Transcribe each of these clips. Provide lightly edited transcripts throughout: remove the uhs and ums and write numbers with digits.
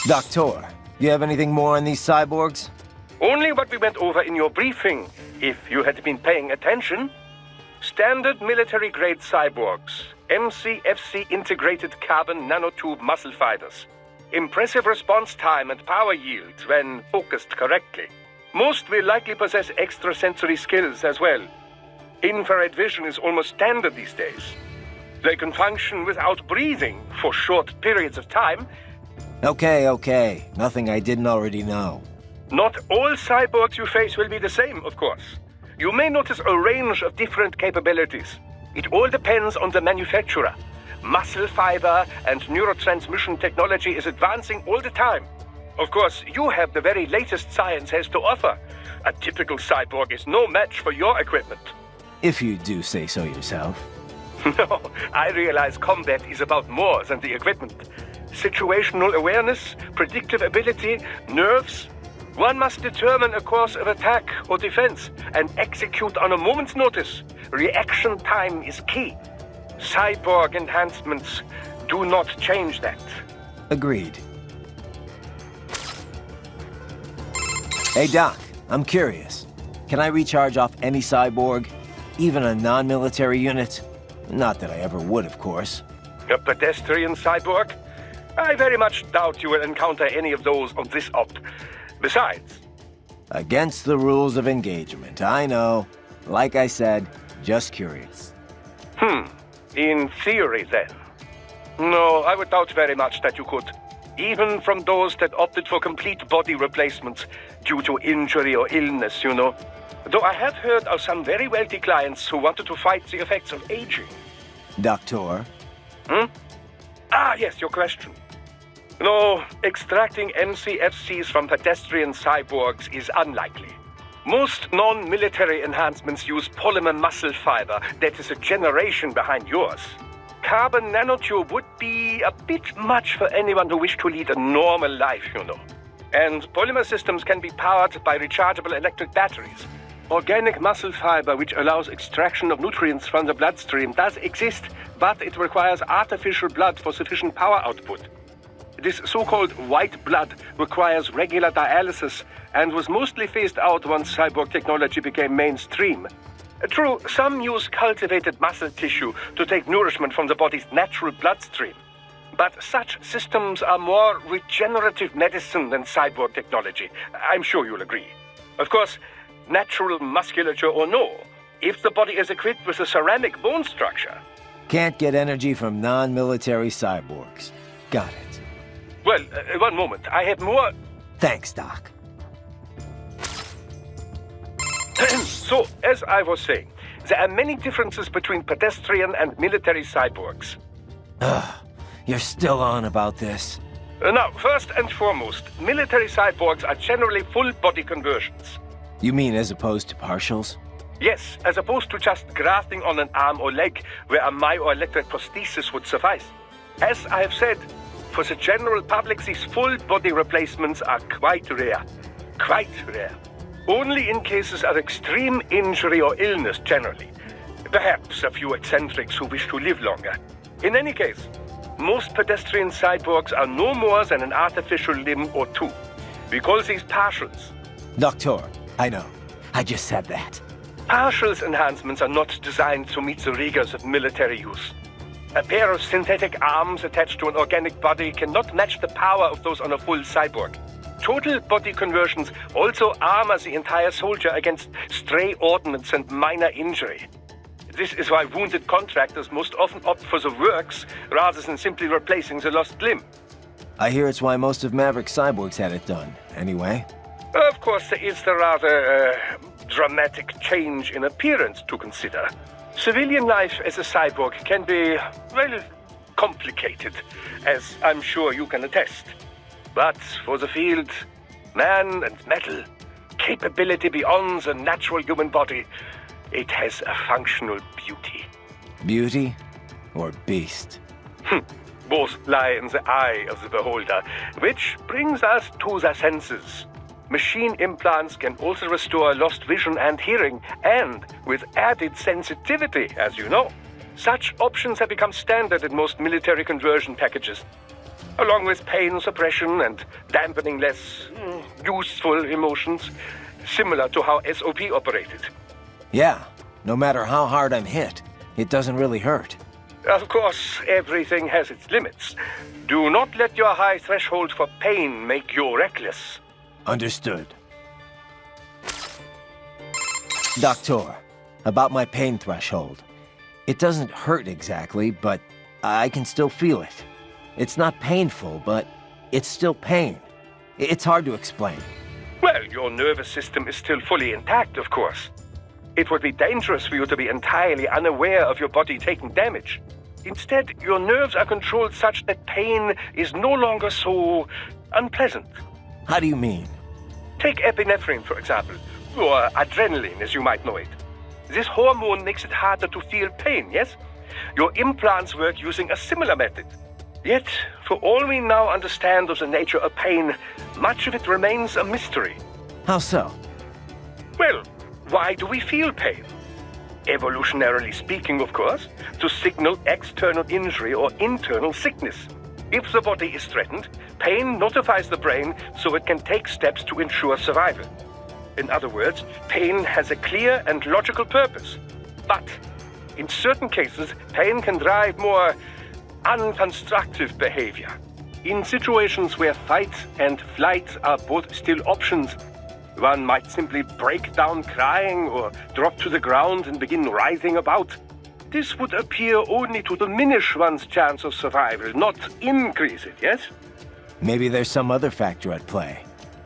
Doctor, you have anything more on these cyborgs? Only what we went over in your briefing, if you had been paying attention. Standard military-grade cyborgs, MCFC integrated carbon nanotube muscle fibers. Impressive response time and power yield when focused correctly. Most will likely possess extrasensory skills as well. Infrared vision is almost standard these days. They can function without breathing for short periods of time. Okay. Nothing I didn't already know. Not all cyborgs you face will be the same, of course. You may notice a range of different capabilities. It all depends on the manufacturer. Muscle fiber and neurotransmission technology is advancing all the time. Of course, you have the very latest science has to offer. A typical cyborg is no match for your equipment. If you do say so yourself. No, I realize combat is about more than the equipment. Situational awareness, predictive ability, nerves. One must determine a course of attack or defense and execute on a moment's notice. Reaction time is key. Cyborg enhancements do not change that. Agreed. Hey Doc, I'm curious. Can I recharge off any cyborg? Even a non-military unit? Not that I ever would, of course. A pedestrian cyborg? I very much doubt you will encounter any of those on this op. Besides... Against the rules of engagement, I know. Like I said, just curious. In theory, then. No, I would doubt very much that you could. Even from those that opted for complete body replacements due to injury or illness, you know. Though I have heard of some very wealthy clients who wanted to fight the effects of aging. Doctor? Ah, yes, your question. No, extracting MCFCs from pedestrian cyborgs is unlikely. Most non-military enhancements use polymer muscle fiber that is a generation behind yours. Carbon nanotube would be a bit much for anyone who wished to lead a normal life, you know. And polymer systems can be powered by rechargeable electric batteries. Organic muscle fiber, which allows extraction of nutrients from the bloodstream, does exist, but it requires artificial blood for sufficient power output. This so-called white blood requires regular dialysis and was mostly phased out once cyborg technology became mainstream. True, some use cultivated muscle tissue to take nourishment from the body's natural bloodstream. But such systems are more regenerative medicine than cyborg technology. I'm sure you'll agree. Of course, natural musculature or no, if the body is equipped with a ceramic bone structure... Can't get energy from non-military cyborgs. Got it. Well, one moment. I have more... Thanks, Doc. So, as I was saying, there are many differences between pedestrian and military cyborgs. You're still on about this. Now, first and foremost, military cyborgs are generally full-body conversions. You mean as opposed to partials? Yes, as opposed to just grafting on an arm or leg where a myoelectric prosthesis would suffice. As I have said, for the general public, these full-body replacements are quite rare. Quite rare. Only in cases of extreme injury or illness, generally. Perhaps a few eccentrics who wish to live longer. In any case, most pedestrian cyborgs are no more than an artificial limb or two. We call these partials. Doctor, I know. I just said that. Partials enhancements are not designed to meet the rigors of military use. A pair of synthetic arms attached to an organic body cannot match the power of those on a full cyborg. Total body conversions also armor the entire soldier against stray ordnance and minor injury. This is why wounded contractors most often opt for the works rather than simply replacing the lost limb. I hear it's why most of Maverick cyborgs had it done, anyway. Of course, there is the rather dramatic change in appearance to consider. Civilian life as a cyborg can be, well, complicated, as I'm sure you can attest. But for the field, man and metal, capability beyond the natural human body, it has a functional beauty. Beauty or beast? Both lie in the eye of the beholder, which brings us to the senses. Machine implants can also restore lost vision and hearing, and with added sensitivity, as you know. Such options have become standard in most military conversion packages. along with pain suppression and dampening less useful emotions, similar to how SOP operated. Yeah, no matter how hard I'm hit, it doesn't really hurt. Of course, everything has its limits. Do not let your high threshold for pain make you reckless. Understood. Doctor, about my pain threshold. It doesn't hurt exactly, but I can still feel it. It's not painful, but it's still pain. It's hard to explain. Well, your nervous system is still fully intact, of course. It would be dangerous for you to be entirely unaware of your body taking damage. Instead, your nerves are controlled such that pain is no longer so unpleasant. How do you mean? Take epinephrine, for example, or adrenaline, as you might know it. This hormone makes it harder to feel pain, yes? Your implants work using a similar method. Yet, for all we now understand of the nature of pain, much of it remains a mystery. How so? Well, why do we feel pain? Evolutionarily speaking, of course, to signal external injury or internal sickness. If the body is threatened, pain notifies the brain so it can take steps to ensure survival. In other words, pain has a clear and logical purpose. But in certain cases, pain can drive more unconstructive behavior. In situations where fight and flight are both still options, one might simply break down crying or drop to the ground and begin writhing about. This would appear only to diminish one's chance of survival, not increase it, yes? Maybe there's some other factor at play.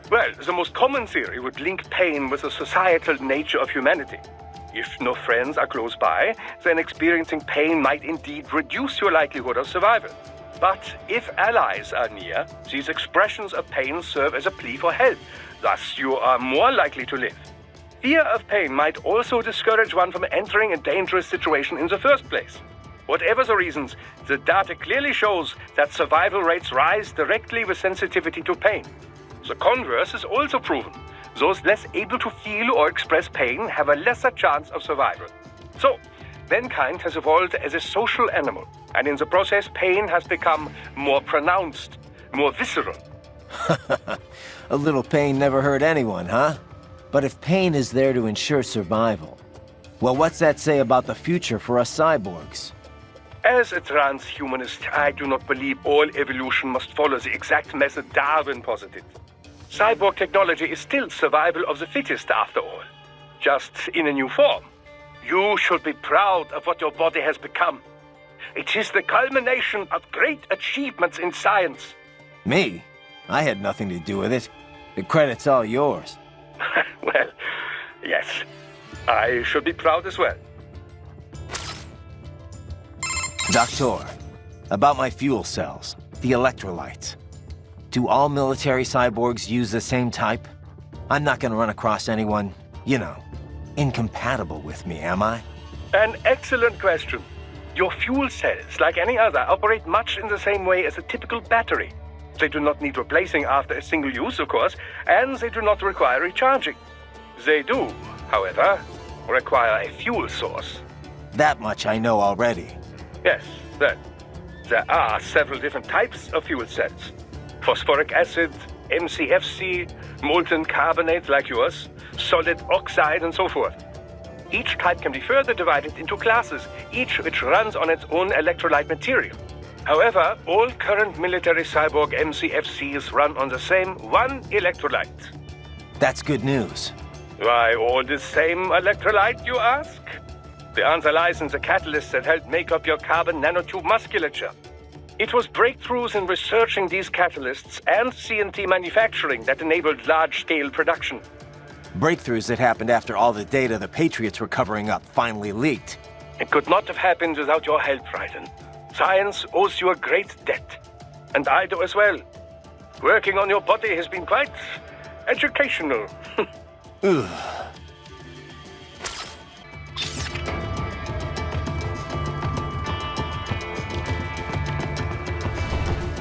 Well, the most common theory would link pain with the societal nature of humanity. If no friends are close by, then experiencing pain might indeed reduce your likelihood of survival. But if allies are near, these expressions of pain serve as a plea for help. Thus, you are more likely to live. Fear of pain might also discourage one from entering a dangerous situation in the first place. Whatever the reasons, the data clearly shows that survival rates rise directly with sensitivity to pain. The converse is also proven. Those less able to feel or express pain have a lesser chance of survival. So, mankind has evolved as a social animal, and in the process, pain has become more pronounced, more visceral. A little pain never hurt anyone, huh? But if pain is there to ensure survival, well, what's that say about the future for us cyborgs? As a transhumanist, I do not believe all evolution must follow the exact method Darwin posited. Cyborg technology is still survival of the fittest, after all. Just in a new form. You should be proud of what your body has become. It is the culmination of great achievements in science. Me? I had nothing to do with it. The credit's all yours. Well, yes. I should be proud as well. Doctor, about my fuel cells, the electrolytes. Do all military cyborgs use the same type? I'm not gonna run across anyone, you know, incompatible with me, am I? An excellent question. Your fuel cells, like any other, operate much in the same way as a typical battery. They do not need replacing after a single use, of course, and they do not require recharging. They do, however, require a fuel source. That much I know already. Yes, then. There are several different types of fuel cells. Phosphoric acid, MCFC, molten carbonate like yours, solid oxide, and so forth. Each type can be further divided into classes, each which runs on its own electrolyte material. However, all current military cyborg MCFCs run on the same one electrolyte. That's good news. Why all the same electrolyte, you ask? The answer lies in the catalysts that help make up your carbon nanotube musculature. It was breakthroughs in researching these catalysts and CNT manufacturing that enabled large-scale production. Breakthroughs that happened after all the data the Patriots were covering up finally leaked. It could not have happened without your help, Raiden. Science owes you a great debt. And I do as well. Working on your body has been quite educational. Ugh.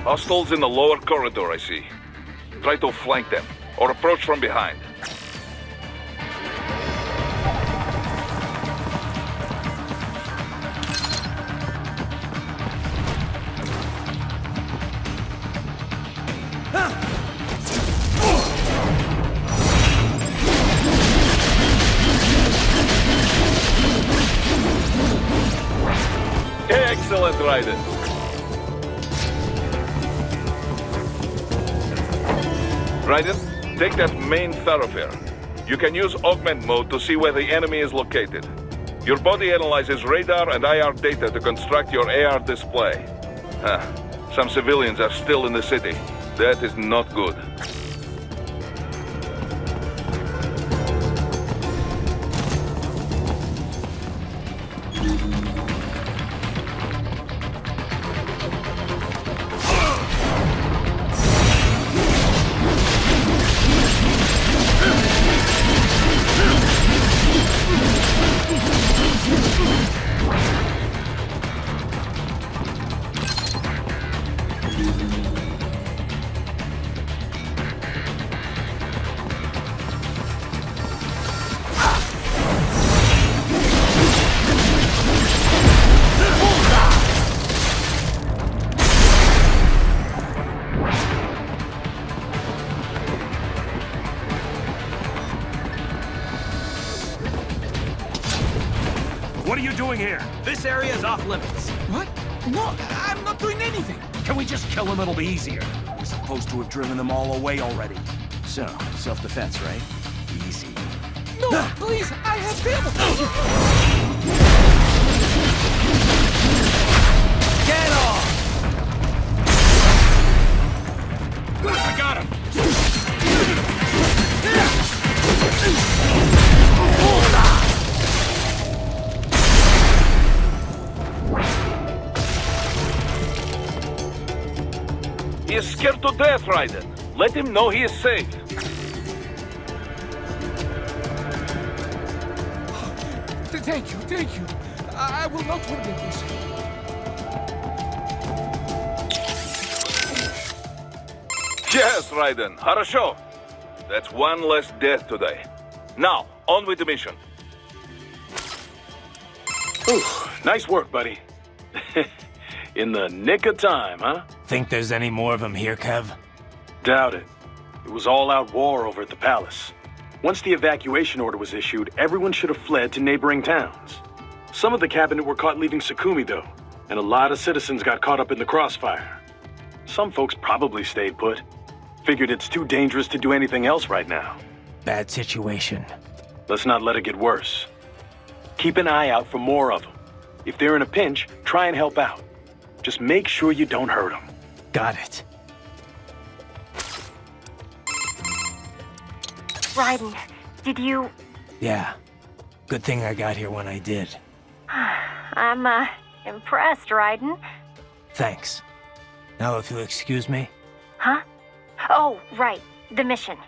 Hostiles in the lower corridor, I see. Try to flank them, or approach from behind. Excellent, Raiden. Raiden, take that main thoroughfare. You can use augment mode to see where the enemy is located. Your body analyzes radar and IR data to construct your AR display. Some civilians are still in the city. That is not good. What are you doing here? This area is off limits. What? No, I'm not doing anything. Can we just kill them? It'll be easier. We're supposed to have driven them all away already. So, self-defense, right? Easy. No, please, I have family. Get off! I got him. He is scared to death, Raiden. Let him know he is safe. Thank you. I will not forget this. Yes, Raiden. Хорошо. That's one less death today. Now, on with the mission. Ooh, nice work, buddy. In the nick of time, huh? Think there's any more of them here, Kev? Doubt it. It was all-out war over at the palace. Once the evacuation order was issued, everyone should have fled to neighboring towns. Some of the cabinet were caught leaving Sukumi, though, and a lot of citizens got caught up in the crossfire. Some folks probably stayed put. Figured it's too dangerous to do anything else right now. Bad situation. Let's not let it get worse. Keep an eye out for more of them. If they're in a pinch, try and help out. Just make sure you don't hurt them. Got it. Raiden, did you... Yeah. Good thing I got here when I did. I'm, impressed, Raiden. Thanks. Now if you'll excuse me. Huh? Oh, right. The mission.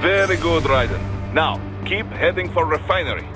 Very good, Raiden. Now, keep heading for refinery.